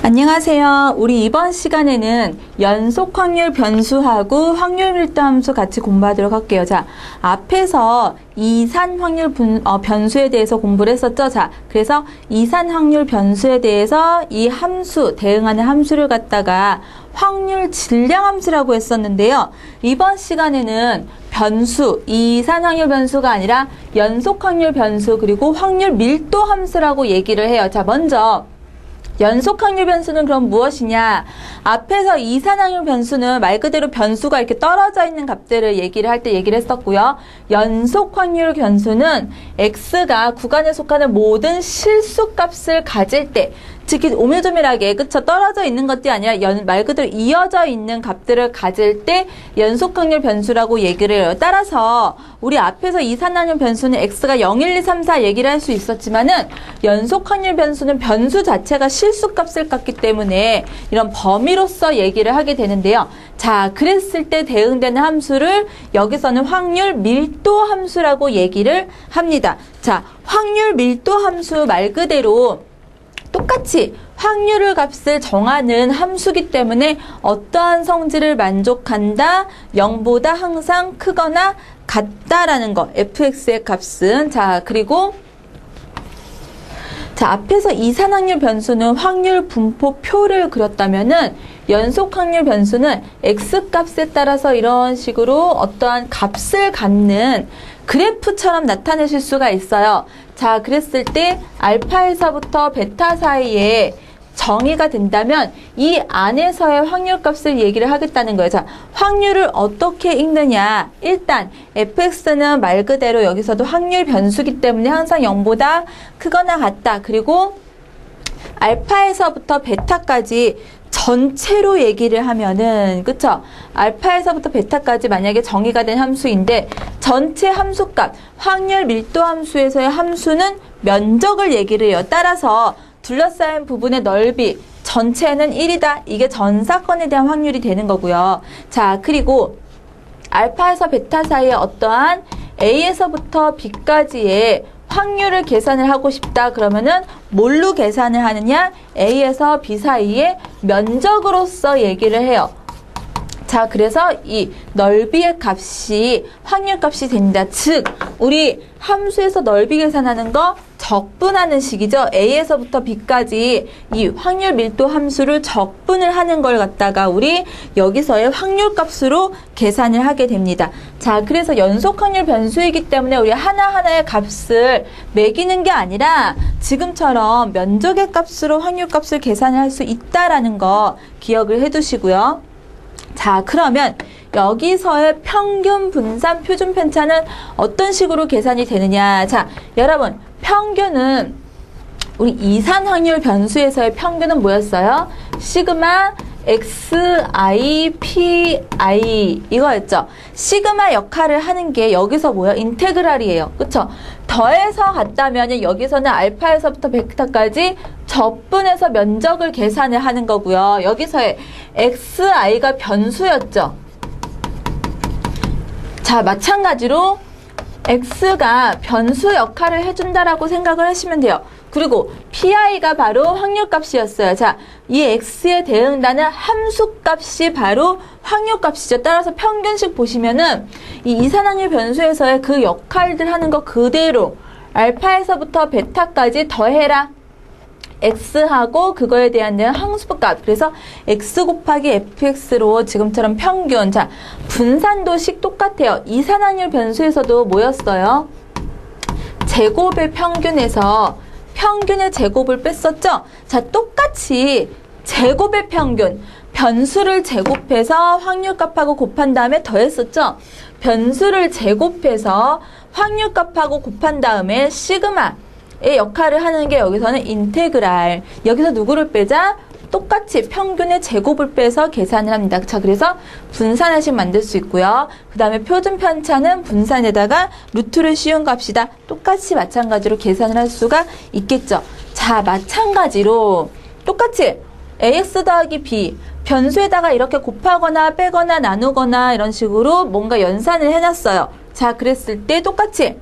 안녕하세요. 우리 이번 시간에는 연속 확률 변수하고 확률 밀도 함수 같이 공부하도록 할게요. 자, 앞에서 이산 확률 변수에 대해서 공부를 했었죠. 자, 그래서 이산 확률 변수에 대해서 이 함수, 대응하는 함수를 갖다가 확률 질량 함수라고 했었는데요. 이번 시간에는 변수, 이산 확률 변수가 아니라 연속 확률 변수 그리고 확률 밀도 함수라고 얘기를 해요. 자, 먼저 연속 확률 변수는 그럼 무엇이냐? 앞에서 이산 확률 변수는 말 그대로 변수가 이렇게 떨어져 있는 값들을 얘기를 할 때 얘기를 했었고요. 연속 확률 변수는 x가 구간에 속하는 모든 실수값을 가질 때, 특히 오밀조밀하게 그쵸 떨어져 있는 것이 아니라 말 그대로 이어져 있는 값들을 가질 때 연속 확률 변수라고 얘기를 해요. 따라서 우리 앞에서 이산 확률 변수는 x가 0, 1, 2, 3, 4 얘기를 할 수 있었지만은 연속 확률 변수는 변수 자체가 실수값을 갖기 때문에 이런 범위로서 얘기를 하게 되는데요. 자, 그랬을 때 대응되는 함수를 여기서는 확률 밀도 함수라고 얘기를 합니다. 자, 확률 밀도 함수 말 그대로 똑같이 확률을 값을 정하는 함수기 때문에 어떠한 성질을 만족한다? 0보다 항상 크거나 같다라는 거. fx의 값은. 자, 그리고 자, 앞에서 이산 확률 변수는 확률 분포표를 그렸다면은 연속 확률 변수는 x값에 따라서 이런 식으로 어떠한 값을 갖는 그래프처럼 나타내실 수가 있어요. 자, 그랬을 때 알파에서부터 베타 사이에 정의가 된다면 이 안에서의 확률값을 얘기를 하겠다는 거예요. 자, 확률을 어떻게 읽느냐? 일단 fx는 말 그대로 여기서도 확률 변수기 때문에 항상 0보다 크거나 같다. 그리고 알파에서부터 베타까지 전체로 얘기를 하면은 그쵸? 알파에서부터 베타까지 만약에 정의가 된 함수인데 전체 함수값, 확률 밀도 함수에서의 함수는 면적을 얘기를 해요. 따라서 둘러싸인 부분의 넓이 전체는 1이다. 이게 전 사건에 대한 확률이 되는 거고요. 자, 그리고 알파에서 베타 사이에 어떠한 A에서부터 B까지의 확률을 계산을 하고 싶다. 그러면은 뭘로 계산을 하느냐? A에서 B 사이의 면적으로서 얘기를 해요. 자, 그래서 이 넓이의 값이 확률값이 됩니다. 즉, 우리 함수에서 넓이 계산하는 거 적분하는 식이죠. A에서부터 B까지 이 확률 밀도 함수를 적분을 하는 걸 갖다가 우리 여기서의 확률값으로 계산을 하게 됩니다. 자, 그래서 연속 확률 변수이기 때문에 우리 하나하나의 값을 매기는 게 아니라 지금처럼 면적의 값으로 확률값을 계산을 할 수 있다라는 거 기억을 해두시고요. 자, 그러면 여기서의 평균, 분산, 표준 편차는 어떤 식으로 계산이 되느냐. 자, 여러분, 평균은 우리 이산 확률 변수에서의 평균은 뭐였어요? 시그마 xi, pi 이거였죠. 시그마 역할을 하는 게 여기서 뭐야? 인테그랄이에요. 그쵸? 더해서 갔다면 여기서는 알파에서부터 베타까지 적분해서 면적을 계산을 하는 거고요. 여기서의 xi가 변수였죠. 자, 마찬가지로 x가 변수 역할을 해준다라고 생각을 하시면 돼요. 그리고 pi가 바로 확률값이었어요. 자, 이 x에 대응하는 함수값이 바로 확률값이죠. 따라서 평균식 보시면은 이 이산확률 변수에서의 그 역할들 하는 거 그대로 알파에서부터 베타까지 더해라. x하고 그거에 대한 함수값. 그래서 x 곱하기 fx로 지금처럼 평균. 자, 분산도식 똑같아요. 이산확률 변수에서도 뭐였어요? 제곱의 평균에서 평균의 제곱을 뺐었죠? 자, 똑같이 제곱의 평균. 변수를 제곱해서 확률값하고 곱한 다음에 더했었죠? 변수를 제곱해서 확률값하고 곱한 다음에 시그마 의 역할을 하는 게 여기서는 인테그랄. 여기서 누구를 빼자? 똑같이 평균의 제곱을 빼서 계산을 합니다. 자, 그래서 분산하식 만들 수 있고요. 그 다음에 표준 편차는 분산에다가 루트를 씌운 값이다. 똑같이 마찬가지로 계산을 할 수가 있겠죠. 자, 마찬가지로 똑같이 ax 더하기 b 변수에다가 이렇게 곱하거나 빼거나 나누거나 이런 식으로 뭔가 연산을 해놨어요. 자, 그랬을 때 똑같이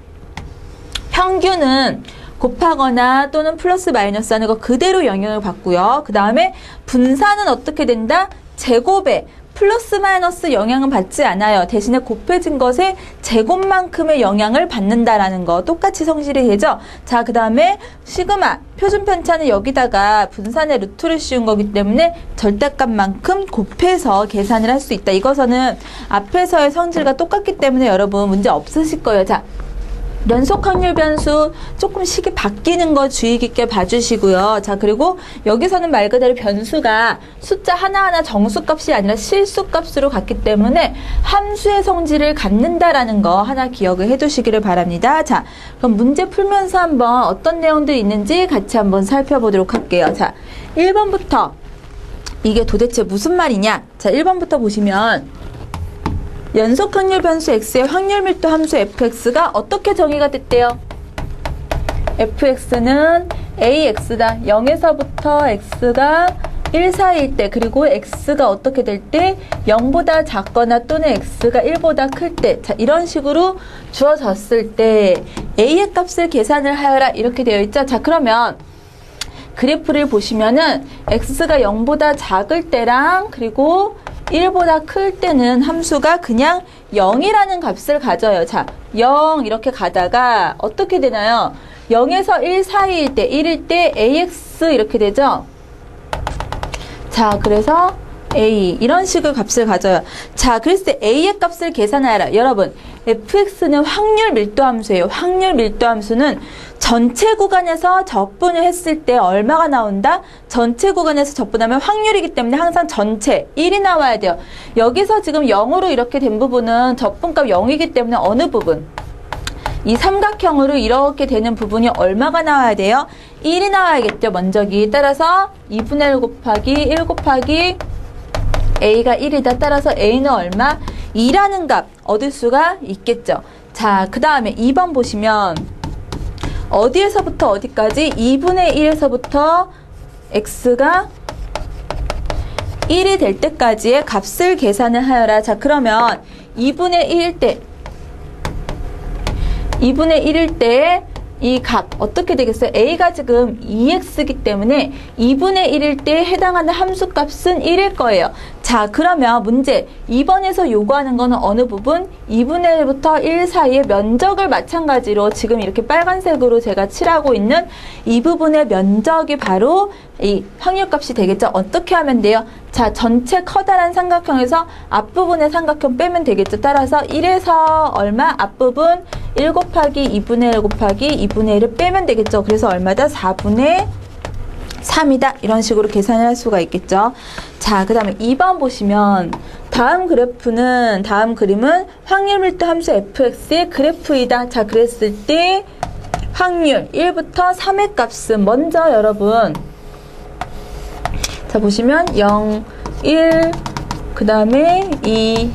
평균은 곱하거나 또는 플러스 마이너스 하는 거 그대로 영향을 받고요. 그 다음에 분산은 어떻게 된다? 제곱에 플러스 마이너스 영향은 받지 않아요. 대신에 곱해진 것의 제곱만큼의 영향을 받는다라는 거 똑같이 성질이 되죠. 자, 그 다음에 시그마 표준 편차는 여기다가 분산의 루트를 씌운 거기 때문에 절대값만큼 곱해서 계산을 할 수 있다. 이것은 앞에서의 성질과 똑같기 때문에 여러분 문제 없으실 거예요. 자, 연속 확률 변수 조금 식이 바뀌는 거 주의 깊게 봐주시고요. 자, 그리고 여기서는 말 그대로 변수가 숫자 하나하나 정수값이 아니라 실수값으로 갔기 때문에 함수의 성질을 갖는다라는 거 하나 기억을 해두시기를 바랍니다. 자, 그럼 문제 풀면서 한번 어떤 내용들이 있는지 같이 한번 살펴보도록 할게요. 자, 1번부터 이게 도대체 무슨 말이냐? 자, 1번부터 보시면 연속 확률 변수 x의 확률 밀도 함수 fx가 어떻게 정의가 됐대요? fx는 ax다. 0에서부터 x가 1 사이일 때, 그리고 x가 어떻게 될 때? 0보다 작거나 또는 x가 1보다 클 때. 자, 이런 식으로 주어졌을 때 a의 값을 계산을 하여라 이렇게 되어 있죠. 자, 그러면 그래프를 보시면은 x가 0보다 작을 때랑 그리고 1보다 클 때는 함수가 그냥 0이라는 값을 가져요. 자, 0 이렇게 가다가 어떻게 되나요? 0에서 1 사이일 때, 1일 때 ax 이렇게 되죠? 자, 그래서 a 이런 식의 값을 가져요. 자, 그랬을 때 a의 값을 계산하라. 여러분, fx는 확률 밀도 함수예요. 확률 밀도 함수는 전체 구간에서 적분을 했을 때 얼마가 나온다? 전체 구간에서 적분하면 확률이기 때문에 항상 전체 1이 나와야 돼요. 여기서 지금 0으로 이렇게 된 부분은 적분값 0이기 때문에 어느 부분? 이 삼각형으로 이렇게 되는 부분이 얼마가 나와야 돼요? 1이 나와야겠죠, 먼저기. 따라서 2분의 1 곱하기 1 곱하기 a가 1이다. 따라서 a는 얼마? 2라는 값 얻을 수가 있겠죠. 자, 그 다음에 2번 보시면 어디에서부터 어디까지? 2분의 1에서부터 x가 1이 될 때까지의 값을 계산을 하여라. 자, 그러면 2분의 1일 때 2분의 1일 때 이 값 어떻게 되겠어요? a가 지금 2x이기 때문에 2분의 1일 때 해당하는 함수값은 1일 거예요. 자, 그러면 문제 2번에서 요구하는 거는 어느 부분? 2분의 1부터 1 사이의 면적을 마찬가지로 지금 이렇게 빨간색으로 제가 칠하고 있는 이 부분의 면적이 바로 이 확률값이 되겠죠. 어떻게 하면 돼요? 자, 전체 커다란 삼각형에서 앞부분의 삼각형 빼면 되겠죠. 따라서 1에서 얼마? 앞부분 1 곱하기 2분의 1 곱하기 2분의 1을 빼면 되겠죠. 그래서 얼마다? 4분의 3이다. 이런 식으로 계산을 할 수가 있겠죠. 자, 그 다음에 2번 보시면 다음 그래프는, 다음 그림은 확률 밀도 함수 fx의 그래프이다. 자, 그랬을 때 확률 1부터 3의 값은 먼저 여러분, 자, 보시면 0, 1, 그 다음에 2,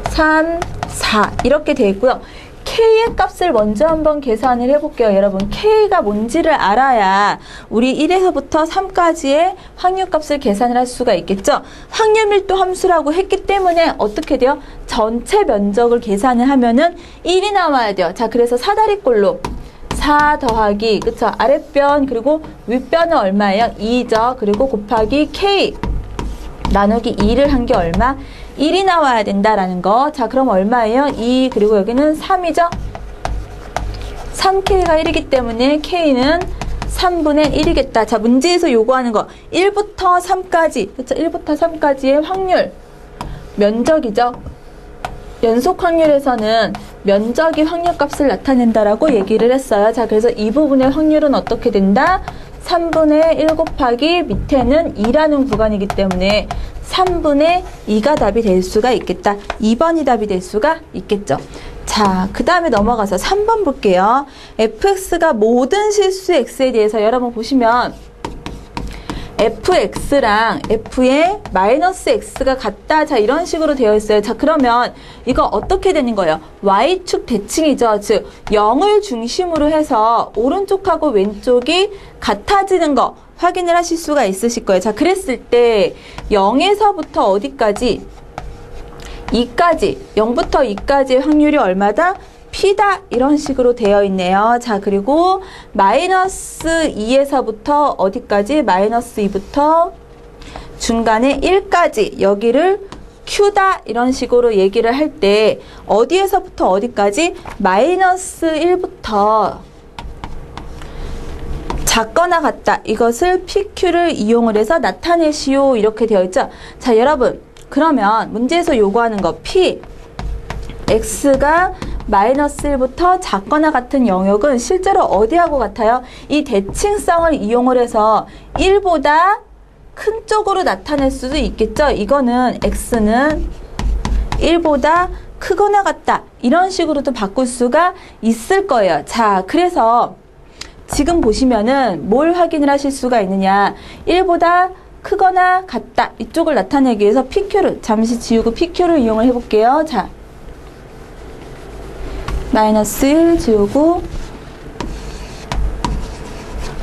3, 4 이렇게 되어 있고요. K의 값을 먼저 한번 계산을 해볼게요. 여러분, K가 뭔지를 알아야 우리 1에서부터 3까지의 확률값을 계산을 할 수가 있겠죠. 확률 밀도 함수라고 했기 때문에 어떻게 돼요? 전체 면적을 계산을 하면은 1이 나와야 돼요. 자, 그래서 사다리꼴로 4 더하기, 그쵸? 아랫변 그리고 윗변은 얼마예요? 2죠. 그리고 곱하기 K 나누기 2를 한 게 얼마? 1이 나와야 된다라는 거. 자, 그럼 얼마예요? 2, 그리고 여기는 3이죠? 3K가 1이기 때문에 K는 3분의 1이겠다. 자, 문제에서 요구하는 거 1부터 3까지, 그쵸? 1부터 3까지의 확률, 면적이죠? 연속 확률에서는 면적이 확률값을 나타낸다라고 얘기를 했어요. 자, 그래서 이 부분의 확률은 어떻게 된다? 3분의 1 곱하기 밑에는 2라는 구간이기 때문에 3분의 2가 답이 될 수가 있겠다. 2번이 답이 될 수가 있겠죠. 자, 그 다음에 넘어가서 3번 볼게요. fx가 모든 실수 x에 대해서 여러분 보시면 fx랑 f의 마이너스 x가 같다. 자, 이런 식으로 되어 있어요. 자, 그러면 이거 어떻게 되는 거예요? y축 대칭이죠. 즉 0을 중심으로 해서 오른쪽하고 왼쪽이 같아지는 거 확인을 하실 수가 있으실 거예요. 자, 그랬을 때 0에서부터 어디까지? 2까지, 0부터 2까지의 확률이 얼마다? P다 이런 식으로 되어 있네요. 자, 그리고 마이너스 2에서부터 어디까지? 마이너스 2부터 중간에 1까지 여기를 Q다 이런 식으로 얘기를 할 때 어디에서부터 어디까지? 마이너스 1부터 작거나 같다. 이것을 PQ를 이용을 해서 나타내시오. 이렇게 되어 있죠. 자, 여러분 그러면 문제에서 요구하는 거 P X가 마이너스 1부터 작거나 같은 영역은 실제로 어디하고 같아요? 이 대칭성을 이용을 해서 1보다 큰 쪽으로 나타낼 수도 있겠죠. 이거는 X는 1보다 크거나 같다. 이런 식으로도 바꿀 수가 있을 거예요. 자, 그래서 지금 보시면은 뭘 확인을 하실 수가 있느냐. 1보다 크거나 같다. 이쪽을 나타내기 위해서 PQ를 잠시 지우고 PQ를 이용을 해볼게요. 자, 마이너스 1 지우고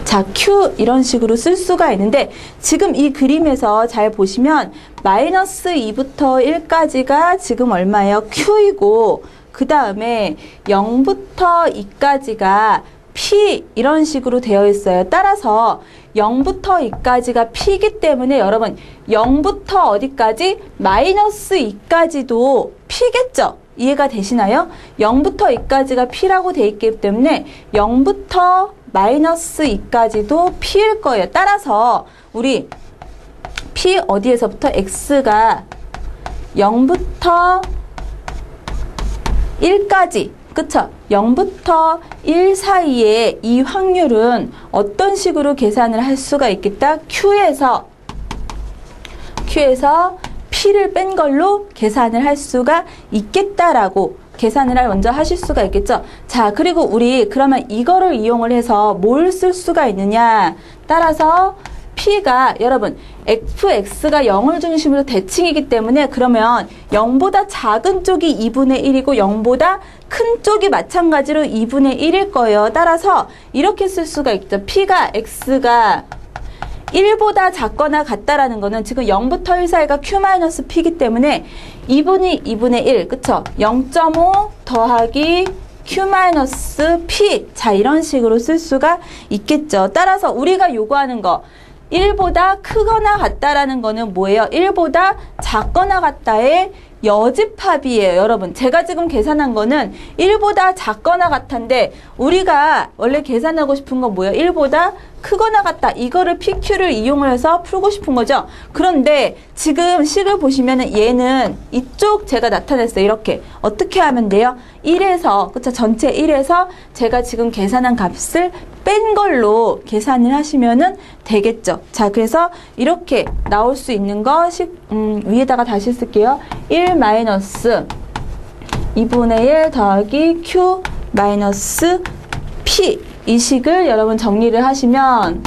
자, Q 이런 식으로 쓸 수가 있는데 지금 이 그림에서 잘 보시면 마이너스 2부터 1까지가 지금 얼마예요? Q이고 그 다음에 0부터 2까지가 P 이런 식으로 되어 있어요. 따라서 0부터 2까지가 P이기 때문에 여러분 0부터 어디까지? 마이너스 2까지도 P겠죠? 이해가 되시나요? 0부터 2까지가 P라고 되어 있기 때문에 0부터 마이너스 2까지도 P일 거예요. 따라서 우리 P 어디에서부터? X가 0부터 1까지 그쵸? 0부터 1 사이에 이 확률은 어떤 식으로 계산을 할 수가 있겠다? Q에서 P를 뺀 걸로 계산을 할 수가 있겠다라고 계산을 먼저 하실 수가 있겠죠. 자, 그리고 우리 그러면 이거를 이용을 해서 뭘 쓸 수가 있느냐. 따라서 P가 여러분 fx가 0을 중심으로 대칭이기 때문에 그러면 0보다 작은 쪽이 2분의 1이고 0보다 큰 쪽이 마찬가지로 2분의 1일 거예요. 따라서 이렇게 쓸 수가 있죠. P가 x가 1보다 작거나 같다라는 거는 지금 0부터 1 사이가 Q-P이기 때문에 2분의 1, 그쵸? 0.5 더하기 Q-P. 자, 이런 식으로 쓸 수가 있겠죠. 따라서 우리가 요구하는 거 1보다 크거나 같다라는 거는 뭐예요? 1보다 작거나 같다의 여집합이에요. 여러분, 제가 지금 계산한 거는 1보다 작거나 같은데 우리가 원래 계산하고 싶은 건 뭐예요? 1보다 크거나 같다. 이거를 PQ를 이용을 해서 풀고 싶은 거죠. 그런데 지금 식을 보시면은 얘는 이쪽 제가 나타냈어요. 이렇게. 어떻게 하면 돼요? 1에서, 그쵸? 전체 1에서 제가 지금 계산한 값을 뺀 걸로 계산을 하시면은 되겠죠. 자, 그래서 이렇게 나올 수 있는 거 위에다가 다시 쓸게요. 1 마이너스 2분의 1 더하기 Q 마이너스 P. 이 식을 여러분 정리를 하시면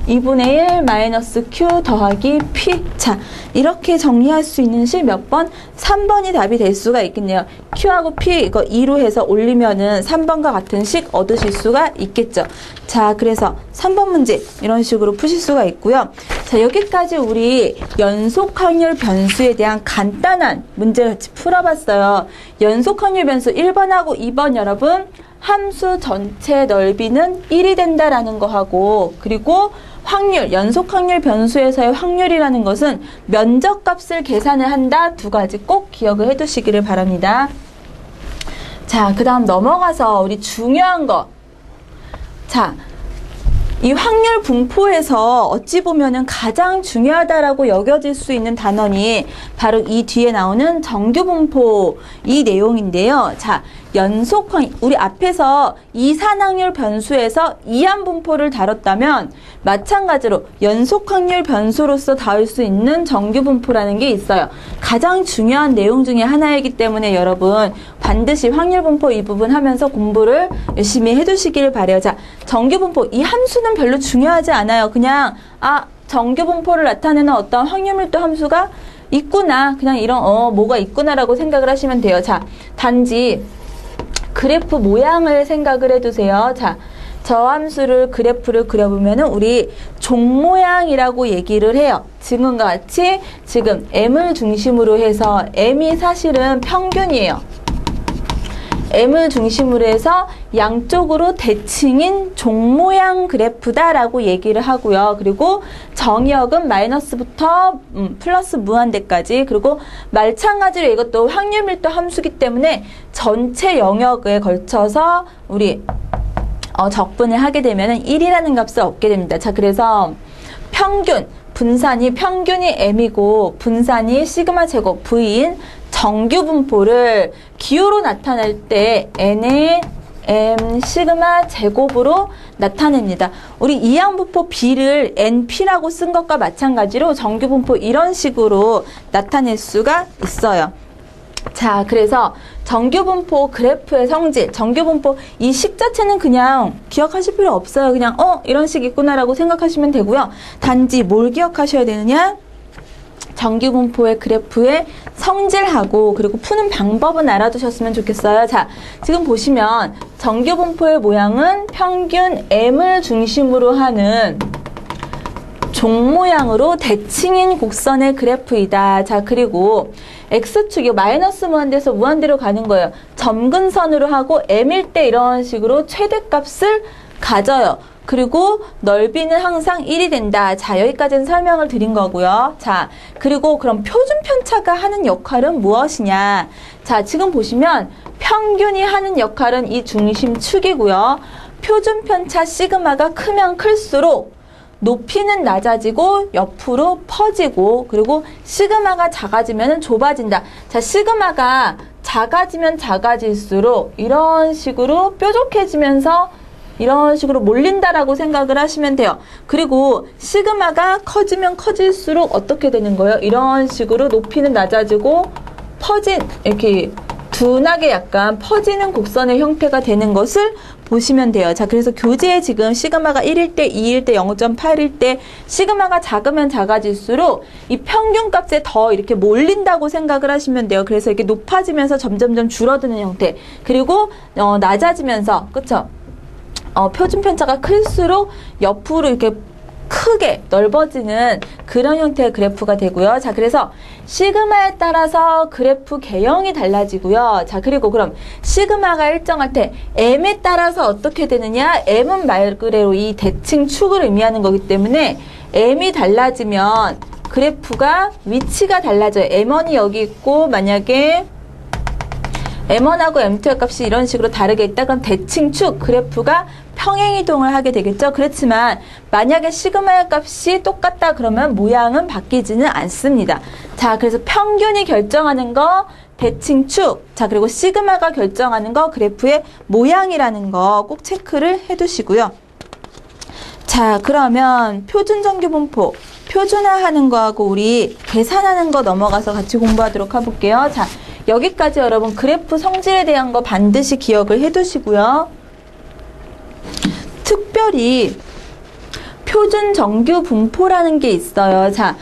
2분의 1 마이너스 Q 더하기 P. 자, 이렇게 정리할 수 있는 식 몇 번? 3번이 답이 될 수가 있겠네요. Q하고 P 이거 2로 해서 올리면은 3번과 같은 식 얻으실 수가 있겠죠. 자, 그래서 3번 문제 이런 식으로 푸실 수가 있고요. 자, 여기까지 우리 연속 확률 변수에 대한 간단한 문제를 같이 풀어봤어요. 연속 확률 변수 1번하고 2번 여러분 함수 전체 넓이는 1이 된다라는 거 하고, 그리고 확률, 연속 확률 변수에서의 확률이라는 것은 면적값을 계산을 한다. 두 가지 꼭 기억을 해 두시기를 바랍니다. 자, 그 다음 넘어가서 우리 중요한 거. 자, 이 확률 분포에서 어찌 보면은 가장 중요하다라고 여겨질 수 있는 단원이 바로 이 뒤에 나오는 정규 분포 이 내용인데요. 자, 연속 확률, 우리 앞에서 이산확률 변수에서 이한 분포를 다뤘다면 마찬가지로 연속 확률 변수로서 다룰 수 있는 정규 분포라는 게 있어요. 가장 중요한 내용 중에 하나이기 때문에 여러분 반드시 확률 분포 이 부분 하면서 공부를 열심히 해두시기를 바래요. 자, 정규 분포 이 함수는 별로 중요하지 않아요. 그냥 정규 분포를 나타내는 어떤 확률밀도 함수가 있구나. 그냥 이런 뭐가 있구나라고 생각을 하시면 돼요. 자, 단지 그래프 모양을 생각을 해두세요. 자, 저 함수를 그래프를 그려보면은 우리 종 모양이라고 얘기를 해요. 지금과 같이 지금 M을 중심으로 해서 M이 사실은 평균이에요. M을 중심으로 해서 양쪽으로 대칭인 종모양 그래프다라고 얘기를 하고요. 그리고 정의역은 마이너스부터 플러스 무한대까지, 그리고 마찬가지로 이것도 확률 밀도 함수기 때문에 전체 영역에 걸쳐서 우리 적분을 하게 되면 1이라는 값을 얻게 됩니다. 자, 그래서 평균, 평균이 M이고 분산이 시그마 제곱 V인 정규 분포를 기호로 나타낼 때 N의 M 시그마 제곱으로 나타냅니다. 우리 이항분포 B를 NP라고 쓴 것과 마찬가지로 정규 분포 이런 식으로 나타낼 수가 있어요. 자, 그래서 정규분포 그래프의 성질, 정규분포 이 식 자체는 그냥 기억하실 필요 없어요. 그냥 이런 식 있구나라고 생각하시면 되고요. 단지 뭘 기억하셔야 되느냐? 정규분포의 그래프의 성질하고 그리고 푸는 방법은 알아두셨으면 좋겠어요. 자, 지금 보시면 정규분포의 모양은 평균 M을 중심으로 하는 종 모양으로 대칭인 곡선의 그래프이다. 자, 그리고 X축이 마이너스 무한대에서 무한대로 가는 거예요. 점근선으로 하고 M일 때 이런 식으로 최대값을 가져요. 그리고 넓이는 항상 1이 된다. 자, 여기까지는 설명을 드린 거고요. 자, 그리고 그럼 표준 편차가 하는 역할은 무엇이냐? 자, 지금 보시면 평균이 하는 역할은 이 중심축이고요. 표준 편차 시그마가 크면 클수록 높이는 낮아지고 옆으로 퍼지고, 그리고 시그마가 작아지면 좁아진다. 자, 시그마가 작아지면 작아질수록 이런 식으로 뾰족해지면서 이런 식으로 몰린다라고 생각을 하시면 돼요. 그리고 시그마가 커지면 커질수록 어떻게 되는 거예요? 이런 식으로 높이는 낮아지고 이렇게 둔하게 약간 퍼지는 곡선의 형태가 되는 것을 보시면 돼요. 자, 그래서 교재에 지금 시그마가 1일 때, 2일 때, 0.8일 때 시그마가 작으면 작아질수록 이 평균값에 더 이렇게 몰린다고 생각을 하시면 돼요. 그래서 이렇게 높아지면서 점점점 줄어드는 형태. 그리고 낮아지면서, 그쵸? 표준 편차가 클수록 옆으로 이렇게 크게 넓어지는 그런 형태의 그래프가 되고요. 자, 그래서 시그마에 따라서 그래프 개형이 달라지고요. 자, 그리고 그럼 시그마가 일정할 때 M에 따라서 어떻게 되느냐? M은 말 그대로 이 대칭 축을 의미하는 거기 때문에 M이 달라지면 그래프가 위치가 달라져요. M1이 여기 있고 만약에 M1하고 M2의 값이 이런 식으로 다르게 있다. 그럼 대칭축 그래프가 평행이동을 하게 되겠죠. 그렇지만 만약에 시그마의 값이 똑같다 그러면 모양은 바뀌지는 않습니다. 자, 그래서 평균이 결정하는 거 대칭축, 자, 그리고 시그마가 결정하는 거 그래프의 모양이라는 거 꼭 체크를 해두시고요. 자, 그러면 표준정규분포 표준화하는 거하고 우리 계산하는 거 넘어가서 같이 공부하도록 해볼게요. 자, 여기까지 여러분 그래프 성질에 대한 거 반드시 기억을 해두시고요. 특별히 표준 정규 분포라는 게 있어요. 자,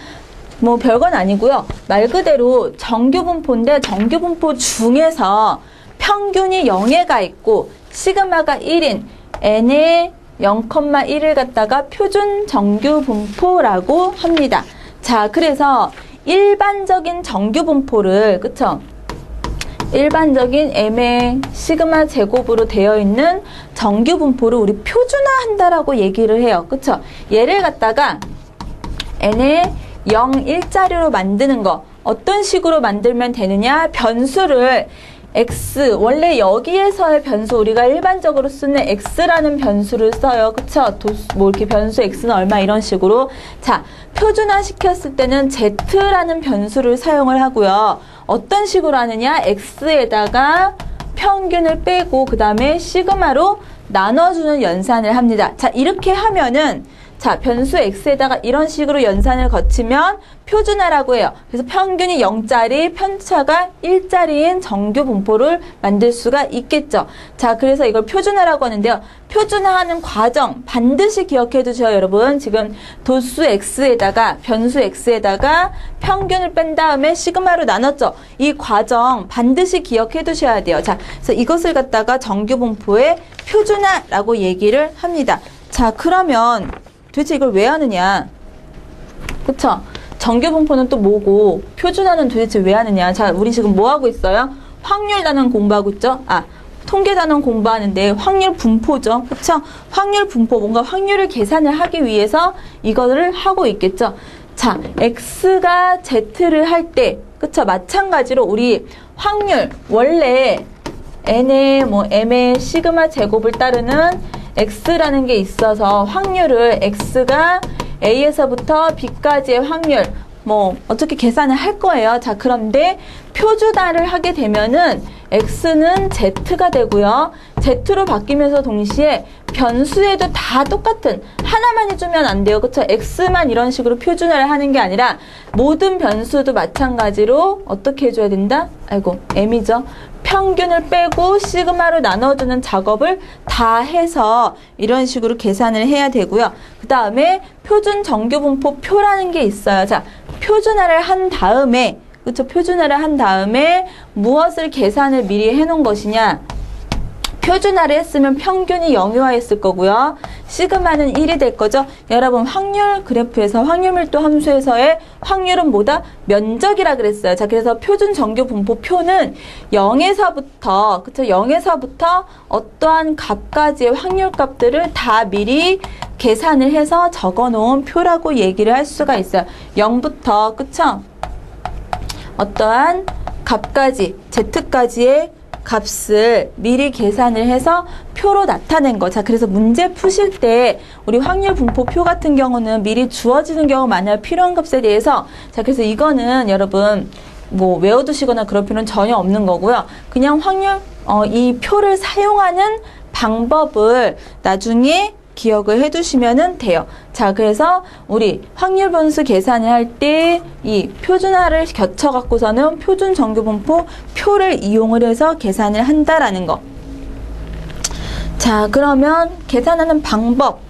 뭐 별건 아니고요. 말 그대로 정규 분포인데 정규 분포 중에서 평균이 0에 가 있고 시그마가 1인 n의 0,1을 갖다가 표준 정규 분포라고 합니다. 자, 그래서 일반적인 정규 분포를, 그쵸? 일반적인 M의 시그마 제곱으로 되어 있는 정규 분포를 우리 표준화한다라고 얘기를 해요. 그쵸? 얘를 갖다가 N의 0, 1짜리로 만드는 거. 어떤 식으로 만들면 되느냐? 변수를 X, 원래 여기에서의 변수, 우리가 일반적으로 쓰는 X라는 변수를 써요. 그쵸? 뭐 이렇게 변수 X는 얼마 이런 식으로. 자, 표준화 시켰을 때는 Z라는 변수를 사용을 하고요. 어떤 식으로 하느냐? X에다가 평균을 빼고 그 다음에 시그마로 나눠주는 연산을 합니다. 자, 이렇게 하면은 자, 변수 X에다가 이런 식으로 연산을 거치면 표준화라고 해요. 그래서 평균이 0짜리, 편차가 1짜리인 정규 분포를 만들 수가 있겠죠. 자, 그래서 이걸 표준화라고 하는데요. 표준화하는 과정 반드시 기억해 두셔요, 여러분. 지금 도수 X에다가, 변수 X에다가 평균을 뺀 다음에 시그마로 나눴죠. 이 과정 반드시 기억해 두셔야 돼요. 자, 그래서 이것을 갖다가 정규 분포의 표준화라고 얘기를 합니다. 자, 그러면 도대체 이걸 왜 하느냐? 그쵸? 정규 분포는 또 뭐고, 표준화는 도대체 왜 하느냐? 자, 우리 지금 뭐 하고 있어요? 확률 단원 공부하고 있죠? 아, 통계 단원 공부하는데 확률 분포죠. 그쵸? 확률 분포, 뭔가 확률을 계산을 하기 위해서 이거를 하고 있겠죠. 자, X가 Z를 할 때, 그쵸? 마찬가지로 우리 확률, 원래 N의 M의 시그마 제곱을 따르는 X라는 게 있어서 확률을 X가 A에서부터 B까지의 확률, 어떻게 계산을 할 거예요. 자, 그런데 표준화를 하게 되면은 X는 Z가 되고요. Z로 바뀌면서 동시에 변수에도 다 똑같은 하나만 해주면 안 돼요. 그쵸? X만 이런 식으로 표준화를 하는 게 아니라 모든 변수도 마찬가지로 어떻게 해줘야 된다? M이죠. 평균을 빼고 시그마로 나눠주는 작업을 다 해서 이런 식으로 계산을 해야 되고요. 그 다음에 표준 정규분포 표라는 게 있어요. 자, 표준화를 한 다음에, 그쵸? 표준화를 한 다음에 무엇을 계산을 미리 해놓은 것이냐? 표준화를 했으면 평균이 0이화 했을 거고요. 시그마는 1이 될 거죠. 여러분 확률 그래프에서 확률 밀도 함수에서의 확률은 뭐다? 면적이라 그랬어요. 자, 그래서 표준 정규 분포 표는 0에서부터 그쵸? 0에서부터 어떠한 값까지의 확률 값들을 다 미리 계산을 해서 적어 놓은 표라고 얘기를 할 수가 있어요. 0부터 그쵸? 어떠한 값까지 Z까지의 값을 미리 계산을 해서 표로 나타낸 거. 자, 그래서 문제 푸실 때 우리 확률 분포 표 같은 경우는 미리 주어지는 경우 많아요. 필요한 값에 대해서. 자, 그래서 이거는 여러분 외워두시거나 그럴 필요는 전혀 없는 거고요. 그냥 확률 이 표를 사용하는 방법을 나중에 기억을 해두시면 돼요. 자, 그래서 우리 확률 변수 계산을 할 때 이 표준화를 겹쳐갖고서는 표준 정규분포 표를 이용을 해서 계산을 한다라는 거. 자, 그러면 계산하는 방법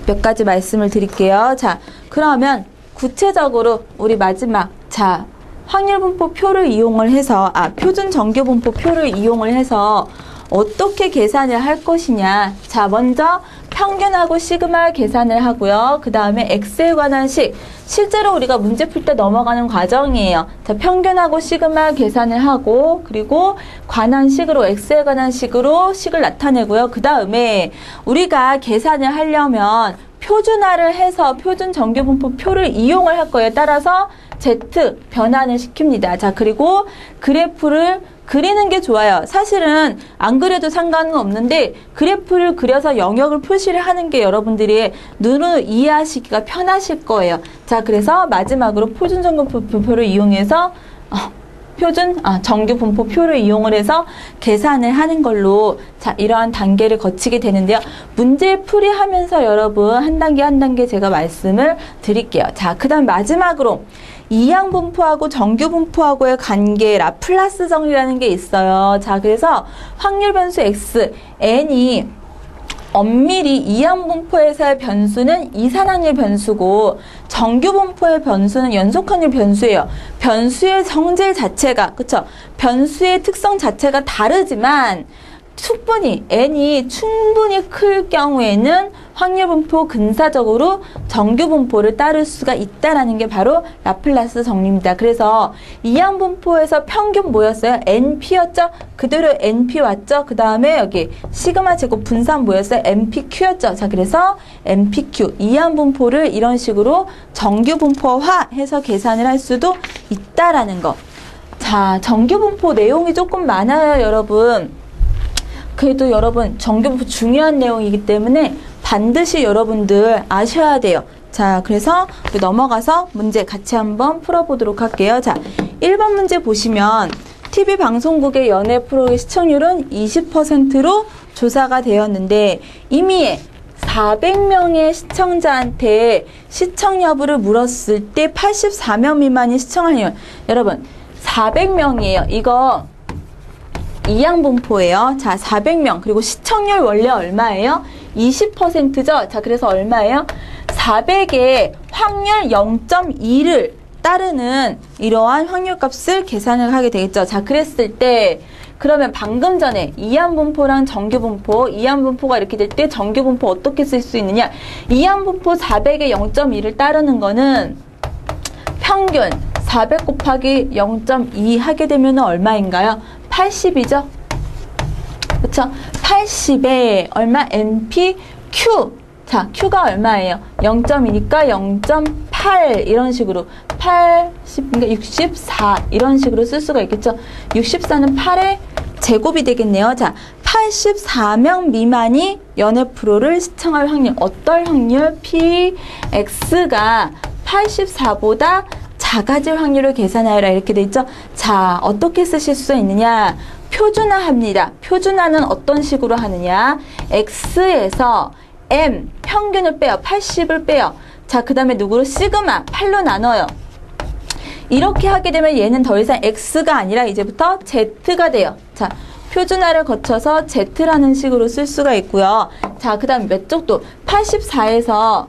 몇 가지 말씀을 드릴게요. 자, 그러면 구체적으로 우리 마지막, 자, 확률 분포 표를 이용을 해서, 표준 정규분포 표를 이용을 해서 어떻게 계산을 할 것이냐. 자, 먼저 평균하고 시그마 계산을 하고요. 그 다음에 X에 관한 식. 실제로 우리가 문제 풀 때 넘어가는 과정이에요. 자, 평균하고 시그마 계산을 하고, 그리고 관한 식으로, X에 관한 식으로 식을 나타내고요. 그 다음에 우리가 계산을 하려면 표준화를 해서 표준 정규분포 표를 이용을 할 거예요. 따라서 Z 변환을 시킵니다. 자, 그리고 그래프를 그리는 게 좋아요. 사실은 안 그려도 상관은 없는데 그래프를 그려서 영역을 표시를 하는 게 여러분들이 눈으로 이해하시기가 편하실 거예요. 자, 그래서 마지막으로 표준 정규분포표를 이용해서 정규 분포표를 이용을 해서 계산을 하는 걸로, 자, 이러한 단계를 거치게 되는데요. 문제 풀이하면서 여러분 한 단계 한 단계 제가 말씀을 드릴게요. 자, 그 다음 마지막으로 이항 분포하고 정규 분포하고의 관계 라플라스 정리라는 게 있어요. 자, 그래서 확률 변수 X, N이 엄밀히 이항 분포에서의 변수는 이산확률 변수고 정규 분포의 변수는 연속확률 변수예요. 변수의 성질 자체가, 그쵸? 변수의 특성 자체가 다르지만 N이 충분히 클 경우에는 확률 분포 근사적으로 정규 분포를 따를 수가 있다라는 게 바로 라플라스 정리입니다. 그래서 이항 분포에서 평균 뭐였어요? NP였죠? 그대로 NP 왔죠? 그 다음에 여기 시그마 제곱 분산 뭐였어요? NPQ였죠? 자, 그래서 NPQ 이항 분포를 이런 식으로 정규 분포화 해서 계산을 할 수도 있다라는 거. 자, 정규 분포 내용이 조금 많아요, 여러분. 그래도 여러분 정규분포 중요한 내용이기 때문에 반드시 여러분들 아셔야 돼요. 자, 그래서 넘어가서 문제 같이 한번 풀어보도록 할게요. 자, 1번 문제 보시면 TV 방송국의 연예 프로의 시청률은 20%로 조사가 되었는데 이미 400명의 시청자한테 시청 여부를 물었을 때 84명 미만이 시청하는, 여러분 400명이에요. 이거 이항 분포예요. 자, 400명. 그리고 시청률 원래 얼마예요? 20%죠? 자, 그래서 얼마예요? 400의 확률 0.2를 따르는 이러한 확률 값을 계산을 하게 되겠죠. 자, 그랬을 때 그러면 방금 전에 이항 분포랑 정규 분포, 이항 분포가 이렇게 될 때 정규 분포 어떻게 쓸 수 있느냐? 이항 분포 400의 0.2를 따르는 거는 평균 400 곱하기 0.2 하게 되면 얼마인가요? 80이죠? 그쵸? 80에 얼마? NP Q. 자, Q가 얼마예요? 0.2니까 0.8 이런 식으로 80, 그러니까 64 이런 식으로 쓸 수가 있겠죠? 64는 8의 제곱이 되겠네요. 자, 84명 미만이 연애 프로를 시청할 확률. 어떨 확률? PX가 84보다 작아질 확률을 계산하여라 이렇게 돼 있죠. 자, 어떻게 쓰실 수 있느냐? 표준화합니다. 표준화는 어떤 식으로 하느냐? X에서 M 평균을 빼요. 80을 빼요. 자, 그 다음에 누구로? 시그마 8로 나눠요. 이렇게 하게 되면 얘는 더 이상 X가 아니라 이제부터 Z가 돼요. 자, 표준화를 거쳐서 Z라는 식으로 쓸 수가 있고요. 자, 그 다음 몇 쪽도 84에서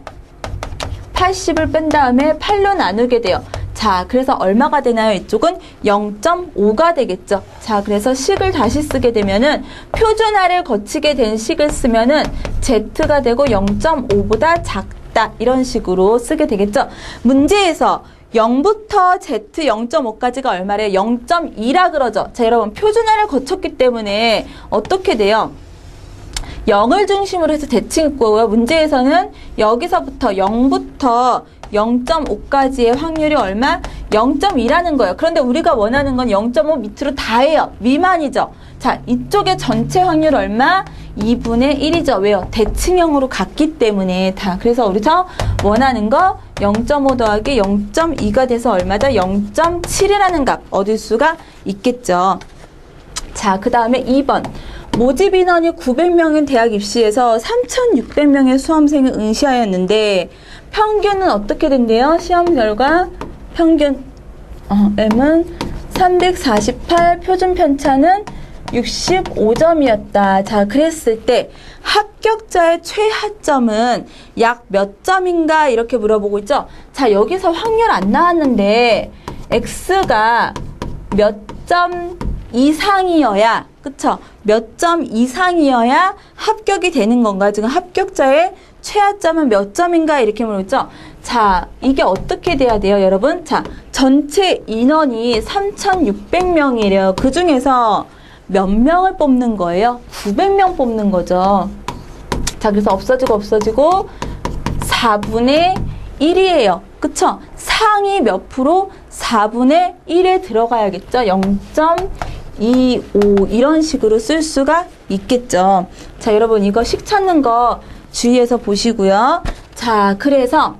80을 뺀 다음에 8로 나누게 돼요. 자, 그래서 얼마가 되나요? 이쪽은 0.5가 되겠죠. 자, 그래서 식을 다시 쓰게 되면은 표준화를 거치게 된 식을 쓰면은 Z가 되고 0.5보다 작다. 이런 식으로 쓰게 되겠죠. 문제에서 0부터 Z 0.5까지가 얼마래요? 0.2라 그러죠. 자, 여러분 표준화를 거쳤기 때문에 어떻게 돼요? 0을 중심으로 해서 대칭했고요. 문제에서는 여기서부터 0부터 0.5까지의 확률이 얼마? 0.2라는 거예요. 그런데 우리가 원하는 건 0.5 밑으로 다 해요. 미만이죠. 자, 이쪽의 전체 확률 얼마? 2분의 1이죠. 왜요? 대칭형으로 갔기 때문에 다. 그래서 우리가 원하는 거 0.5 더하기 0.2가 돼서 얼마다? 0.7이라는 값 얻을 수가 있겠죠. 자, 그 다음에 2번. 모집 인원이 900명인 대학 입시에서 3,600명의 수험생을 응시하였는데 평균은 어떻게 된대요? 시험 결과 평균 M은 348, 표준 편차는 65점이었다. 자, 그랬을 때 합격자의 최하점은 약 몇 점인가 이렇게 물어보고 있죠. 자, 여기서 확률 안 나왔는데 X가 몇 점 이상이어야, 그쵸? 몇 점 이상이어야 합격이 되는 건가? 지금 합격자의 최하점은 몇 점인가? 이렇게 물어보죠. 자, 이게 어떻게 돼야 돼요, 여러분? 자, 전체 인원이 3,600명이래요. 그 중에서 몇 명을 뽑는 거예요? 900명 뽑는 거죠. 자, 그래서 없어지고 4분의 1이에요. 그쵸? 상위 몇 프로? 4분의 1에 들어가야겠죠. 0.25 이런 식으로 쓸 수가 있겠죠. 자, 여러분 이거 식 찾는 거 주의해서 보시고요. 자, 그래서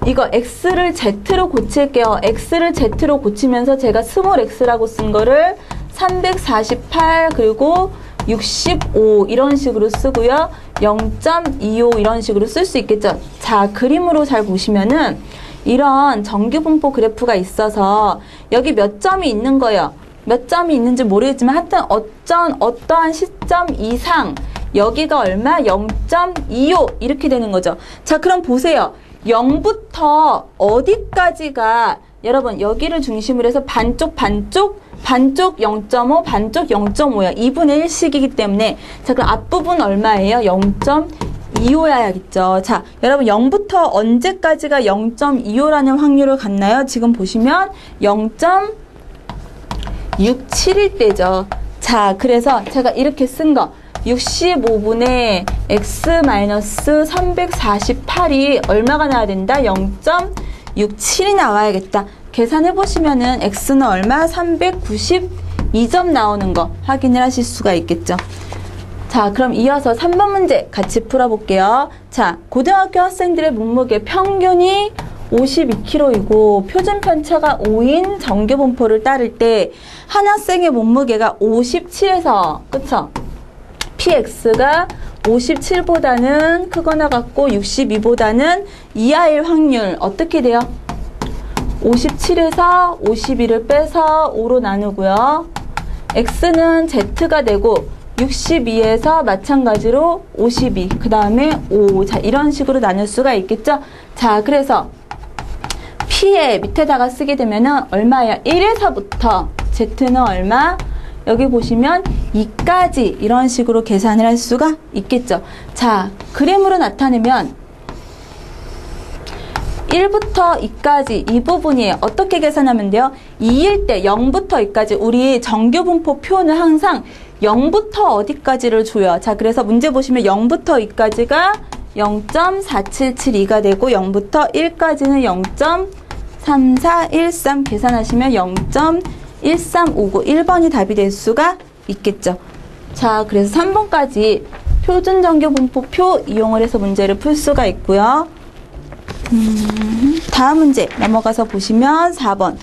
이거 X를 Z로 고칠게요. X를 Z로 고치면서 제가 스몰 x라고 쓴 거를 348 그리고 65 이런 식으로 쓰고요. 0.25 이런 식으로 쓸 수 있겠죠. 자, 그림으로 잘 보시면은 이런 정규분포 그래프가 있어서 여기 몇 점이 있는 거예요. 몇 점이 있는지 모르겠지만 하여튼 어떠한 시점 이상 여기가 얼마? 0.25 이렇게 되는 거죠. 자, 그럼 보세요. 0부터 어디까지가 여러분 여기를 중심으로 해서 반쪽 0.5 반쪽 0.5야. 2분의 1씩이기 때문에 자, 그럼 앞부분 얼마예요? 0.25야겠죠. 자, 여러분 0부터 언제까지가 0.25라는 확률을 갖나요? 지금 보시면 0.67일 때죠. 자, 그래서 제가 이렇게 쓴 거 65분의 x-348이 얼마가 나와야 된다? 0.67이 나와야겠다. 계산해 보시면은 x는 얼마? 392점 나오는 거 확인을 하실 수가 있겠죠. 자, 그럼 이어서 3번 문제 같이 풀어볼게요. 자, 고등학교 학생들의 몸무게 평균이 52kg이고 표준 편차가 5인 정규 분포를 따를 때 한 학생의 몸무게가 57에서 그쵸? PX가 57보다는 크거나 같고 62보다는 이하일 확률 어떻게 돼요? 57에서 52를 빼서 5로 나누고요. X는 Z가 되고 62에서 마찬가지로 52, 그 다음에 5. 자, 이런 식으로 나눌 수가 있겠죠? 자, 그래서 P의 밑에다가 쓰게 되면은 얼마예요? 1에서부터 Z는 얼마? 여기 보시면 2까지 이런 식으로 계산을 할 수가 있겠죠. 자, 그림으로 나타내면 1부터 2까지 이 부분이에요. 어떻게 계산하면 돼요? 2일 때 0부터 2까지 우리 정규분포 표는 항상 0부터 어디까지를 줘요? 자, 그래서 문제 보시면 0부터 2까지가 0.4772가 되고 0부터 1까지는 0.3413 계산하시면 0.1359 1번이 답이 될 수가 있겠죠. 자, 그래서 3번까지 표준정규분포표 이용을 해서 문제를 풀 수가 있고요. 다음 문제 넘어가서 보시면 4번.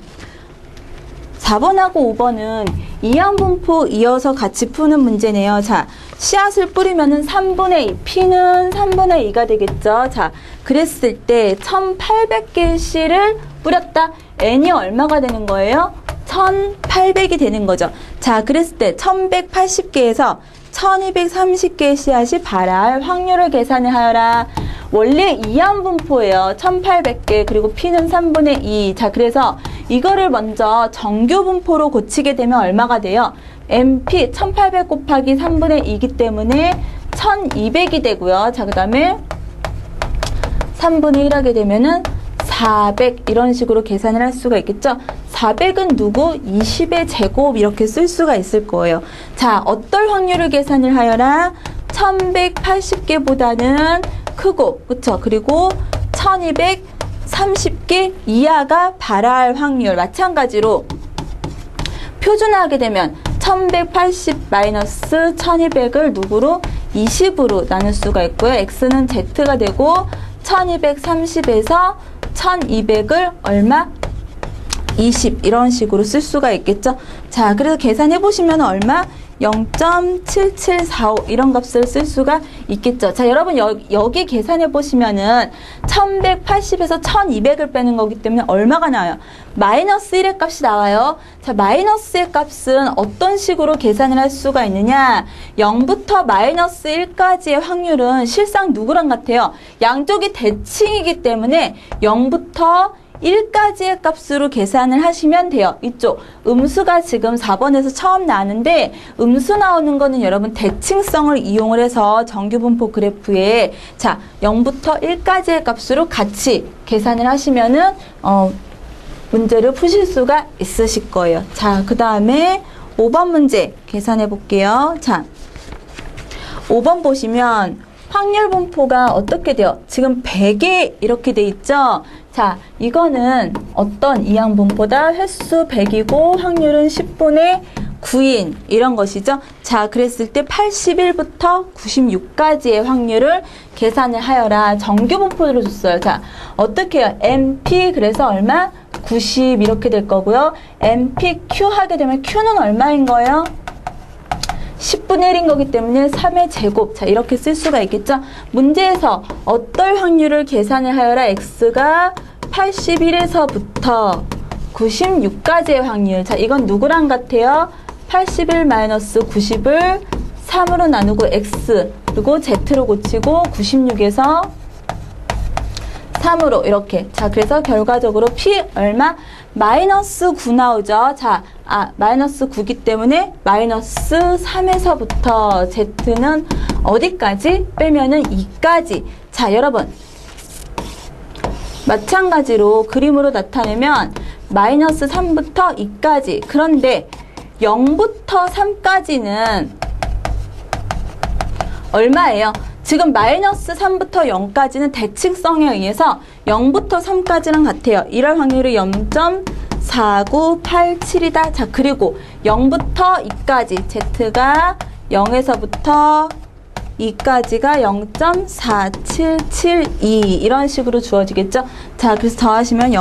4번하고 5번은 이항분포 이어서 같이 푸는 문제네요. 자, 씨앗을 뿌리면은 3분의 2, P는 3분의 2가 되겠죠. 자, 그랬을 때 1800개의 씨를 뿌렸다. N이 얼마가 되는 거예요? 1800이 되는 거죠. 자, 그랬을 때 1180개에서 1230개의 씨앗이 발할 확률을 계산을 하여라. 원래 이항분포예요. 1800개 그리고 P는 3분의 2. 자, 그래서 이거를 먼저 정규분포로 고치게 되면 얼마가 돼요? MP 1800 곱하기 3분의 2이기 때문에 1200이 되고요. 자, 그 다음에 3분의 1 하게 되면은 400 이런 식으로 계산을 할 수가 있겠죠. 400은 누구? 20의 제곱 이렇게 쓸 수가 있을 거예요. 자, 어떨 확률을 계산을 하여라? 1180개보다는 크고, 그쵸? 그리고 1230개 이하가 발할 확률. 마찬가지로 표준화하게 되면 1180 마이너스 1200을 누구로? 20으로 나눌 수가 있고요. X는 Z가 되고 1230에서 1200을 얼마? 20 이런 식으로 쓸 수가 있겠죠. 자, 그래서 계산해 보시면 얼마? 0.7745 이런 값을 쓸 수가 있겠죠. 자, 여러분 여기 계산해 보시면은 1180에서 1200을 빼는 거기 때문에 얼마가 나와요? 마이너스 1의 값이 나와요. 자, 마이너스의 값은 어떤 식으로 계산을 할 수가 있느냐? 0부터 마이너스 1까지의 확률은 실상 누구랑 같아요? 양쪽이 대칭이기 때문에 0부터 1까지의 값으로 계산을 하시면 돼요. 이쪽 음수가 지금 4번에서 처음 나왔는데 음수 나오는 거는 여러분 대칭성을 이용을 해서 정규분포 그래프에 자 0부터 1까지의 값으로 같이 계산을 하시면은 문제를 푸실 수가 있으실 거예요. 자, 그 다음에 5번 문제 계산해 볼게요. 자, 5번 보시면 확률 분포가 어떻게 돼요? 지금 100에 이렇게 돼 있죠? 자, 이거는 어떤 이항분포다? 횟수 100이고 확률은 10분의 9인 이런 것이죠. 자, 그랬을 때 81부터 96까지의 확률을 계산을 하여라. 정규분포를 줬어요. 자, 어떻게 해요? MP 그래서 얼마? 90 이렇게 될 거고요. MPQ 하게 되면 Q는 얼마인 거예요? 10분의 1인 거기 때문에 3의 제곱. 자, 이렇게 쓸 수가 있겠죠. 문제에서 어떨 확률을 계산을 하여라. X가 81에서부터 96까지의 확률. 자, 이건 누구랑 같아요? 81 마이너스 90을 3으로 나누고 X 그리고 Z로 고치고 96에서 3으로 이렇게. 자, 그래서 결과적으로 P 얼마? 마이너스 9 나오죠. 자, 마이너스 9기 때문에 마이너스 3에서부터 Z는 어디까지? 빼면은 2까지. 자, 여러분. 마찬가지로 그림으로 나타내면 마이너스 3부터 2까지. 그런데 0부터 3까지는 얼마예요? 지금 마이너스 3부터 0까지는 대칭성에 의해서 0부터 3까지는 같아요. 이럴 확률이 0.4987이다. 자, 그리고 0부터 2까지 Z가 0에서부터 2까지가 0.4772 이런 식으로 주어지겠죠. 자, 그래서 더하시면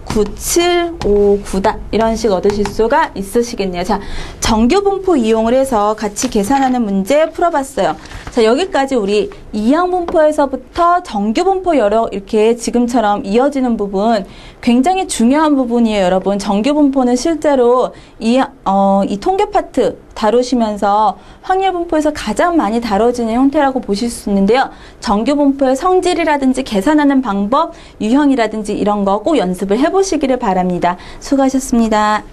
0.9759다. 이런 식 얻으실 수가 있으시겠네요. 자, 정규분포 이용을 해서 같이 계산하는 문제 풀어봤어요. 자, 여기까지 우리 이항분포에서부터 정규분포 이렇게 지금처럼 이어지는 부분 굉장히 중요한 부분이에요, 여러분. 정규분포는 실제로 이 통계 파트 다루시면서 확률분포에서 가장 많이 다뤄지는 형태라고 보실 수 있는데요. 정규분포의 성질이라든지 계산하는 방법, 유형이라든지 이런 거 꼭 연습을 해보시기를 바랍니다. 수고하셨습니다.